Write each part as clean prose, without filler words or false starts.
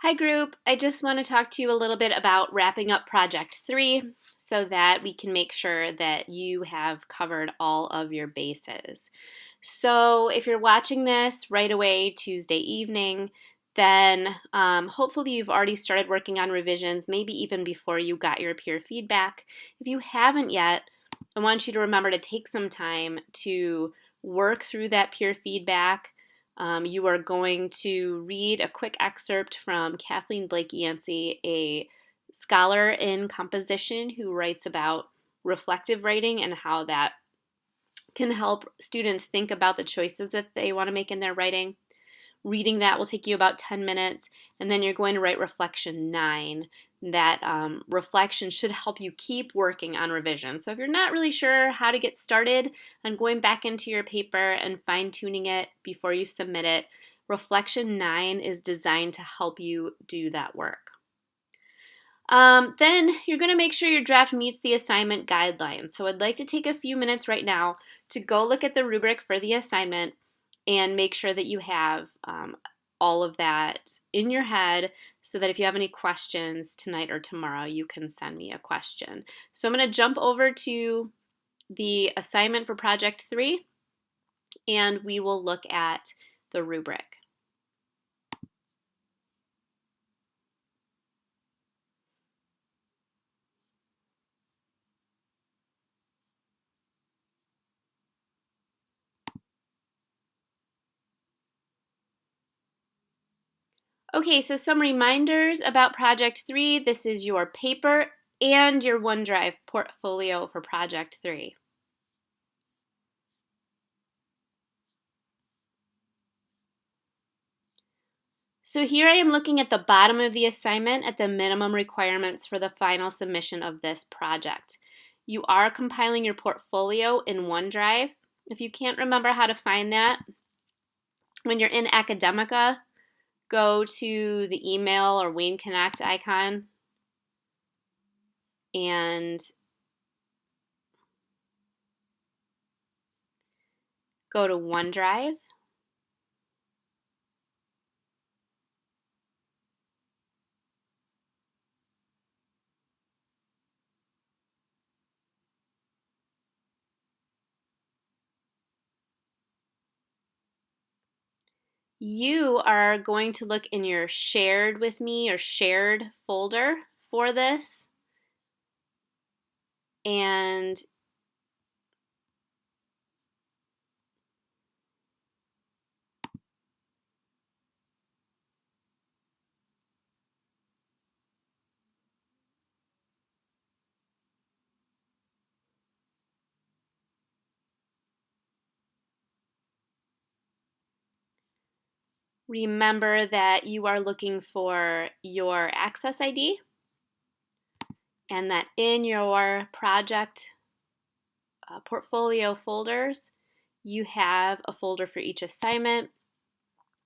Hi group, I just want to talk to you a little bit about wrapping up Project 3 so that we can make sure that you have covered all of your bases. So if you're watching this right away Tuesday evening, then hopefully you've already started working on revisions, maybe even before you got your peer feedback. If you haven't yet, I want you to remember to take some time to work through that peer feedback. You are going to read a quick excerpt from Kathleen Blake Yancey, a scholar in composition who writes about reflective writing and how that can help students think about the choices that they want to make in their writing. Reading that will take you about 10 minutes, and then you're going to write reflection 9. That reflection should help you keep working on revision. So if you're not really sure how to get started on going back into your paper and fine-tuning it before you submit it, reflection 9 is designed to help you do that work. Then you're going to make sure your draft meets the assignment guidelines. So I'd like to take a few minutes right now to go look at the rubric for the assignment and make sure that you have all of that in your head so that if you have any questions tonight or tomorrow, you can send me a question. So I'm going to jump over to the assignment for Project 3, and we will look at the rubric. Okay, so some reminders about Project 3. This is your paper and your OneDrive portfolio for Project 3. So here I am looking at the bottom of the assignment at the minimum requirements for the final submission of this project. You are compiling your portfolio in OneDrive. If you can't remember how to find that, when you're in Academica, go to the email or Wayne Connect icon and go to OneDrive. You are going to look in your shared with me or shared folder for this, and remember that you are looking for your access ID and that in your project portfolio folders, you have a folder for each assignment.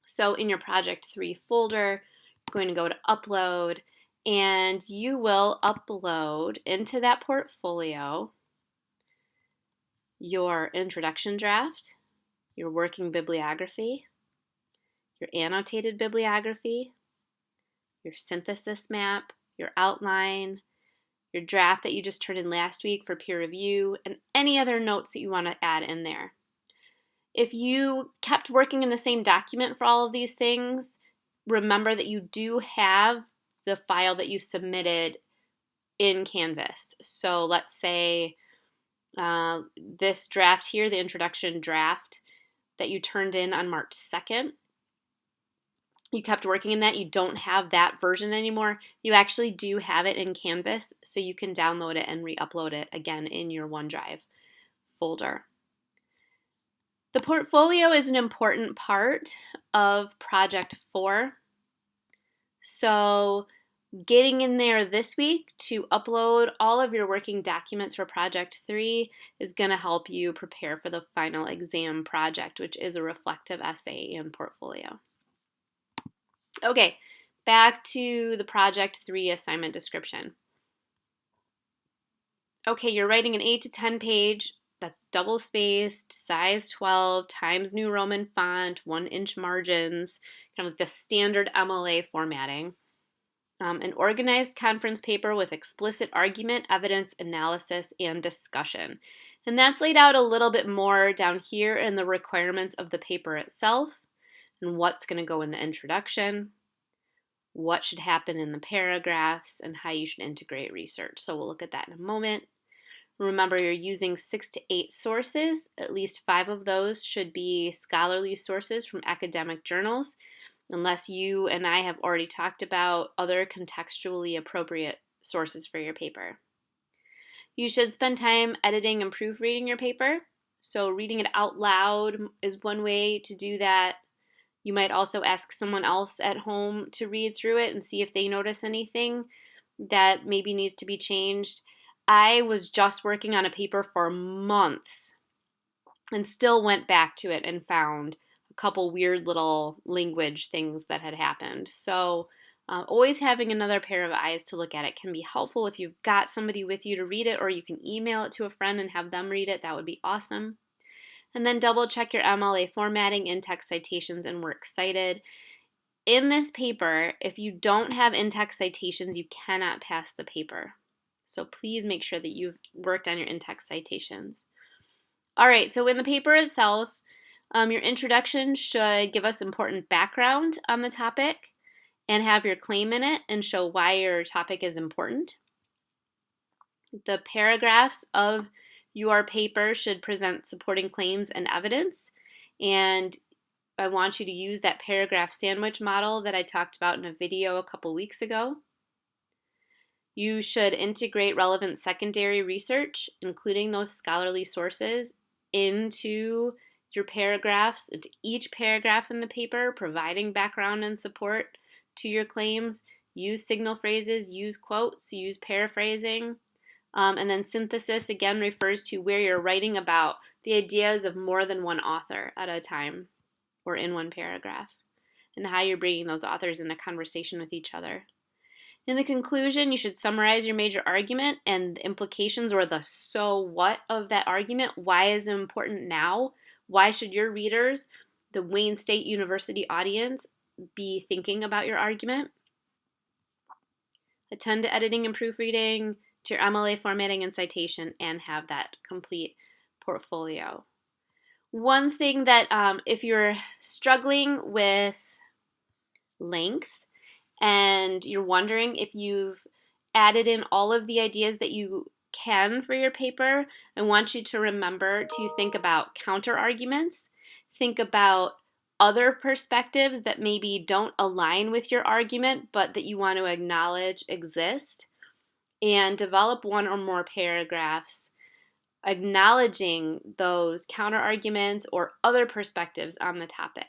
So in your Project 3 folder, you're going to go to Upload, and you will upload into that portfolio your introduction draft, your working bibliography, your annotated bibliography, your synthesis map, your outline, your draft that you just turned in last week for peer review, and any other notes that you want to add in there. If you kept working in the same document for all of these things, remember that you do have the file that you submitted in Canvas. So let's say this draft here, the introduction draft that you turned in on March 2nd, you kept working in that, you don't have that version anymore. You actually do have it in Canvas, so you can download it and re-upload it again in your OneDrive folder. The portfolio is an important part of Project 4. So getting in there this week to upload all of your working documents for Project 3 is going to help you prepare for the final exam project, which is a reflective essay and portfolio. Okay, back to the Project 3 assignment description. Okay, you're writing an 8 to 10 page, that's double spaced, size 12, Times New Roman font, 1-inch margins, kind of like the standard MLA formatting. An organized conference paper with explicit argument, evidence, analysis, and discussion. And that's laid out a little bit more down here in the requirements of the paper itself and what's going to go in the introduction, what should happen in the paragraphs, and how you should integrate research. So we'll look at that in a moment. Remember, you're using 6 to 8 sources. At least 5 of those should be scholarly sources from academic journals, unless you and I have already talked about other contextually appropriate sources for your paper. You should spend time editing and proofreading your paper. So reading it out loud is one way to do that. You might also ask someone else at home to read through it and see if they notice anything that maybe needs to be changed. I was just working on a paper for months and still went back to it and found a couple weird little language things that had happened. So always having another pair of eyes to look at it can be helpful. If you've got somebody with you to read it, or you can email it to a friend and have them read it, that would be awesome. And then double check your MLA formatting, in-text citations, and works cited. In this paper, if you don't have in-text citations, you cannot pass the paper. So please make sure that you've worked on your in-text citations. All right, so in the paper itself, your introduction should give us important background on the topic and have your claim in it and show why your topic is important. The paragraphs of your paper should present supporting claims and evidence, and I want you to use that paragraph sandwich model that I talked about in a video a couple weeks ago. You should integrate relevant secondary research, including those scholarly sources, into your paragraphs, into each paragraph in the paper, providing background and support to your claims. Use signal phrases, use quotes, use paraphrasing. And then synthesis, again, refers to where you're writing about the ideas of more than one author at a time or in one paragraph, and how you're bringing those authors into conversation with each other. In the conclusion, you should summarize your major argument and the implications, or the so what of that argument. Why is it important now? Why should your readers, the Wayne State University audience, be thinking about your argument? Attend to editing and proofreading, to your MLA formatting and citation, and have that complete portfolio. One thing that if you're struggling with length and you're wondering if you've added in all of the ideas that you can for your paper, I want you to remember to think about counter arguments, think about other perspectives that maybe don't align with your argument but that you want to acknowledge exist, and develop one or more paragraphs acknowledging those counter arguments or other perspectives on the topic.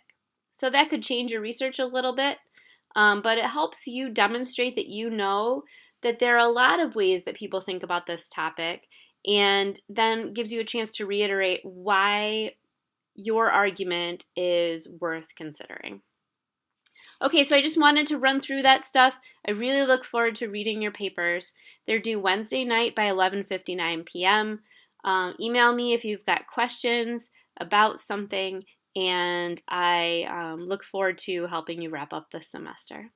So that could change your research a little bit, but it helps you demonstrate that you know that there are a lot of ways that people think about this topic, and then gives you a chance to reiterate why your argument is worth considering. Okay, so I just wanted to run through that stuff. I really look forward to reading your papers. They're due Wednesday night by 11:59 p.m. Email me if you've got questions about something, and I look forward to helping you wrap up this semester.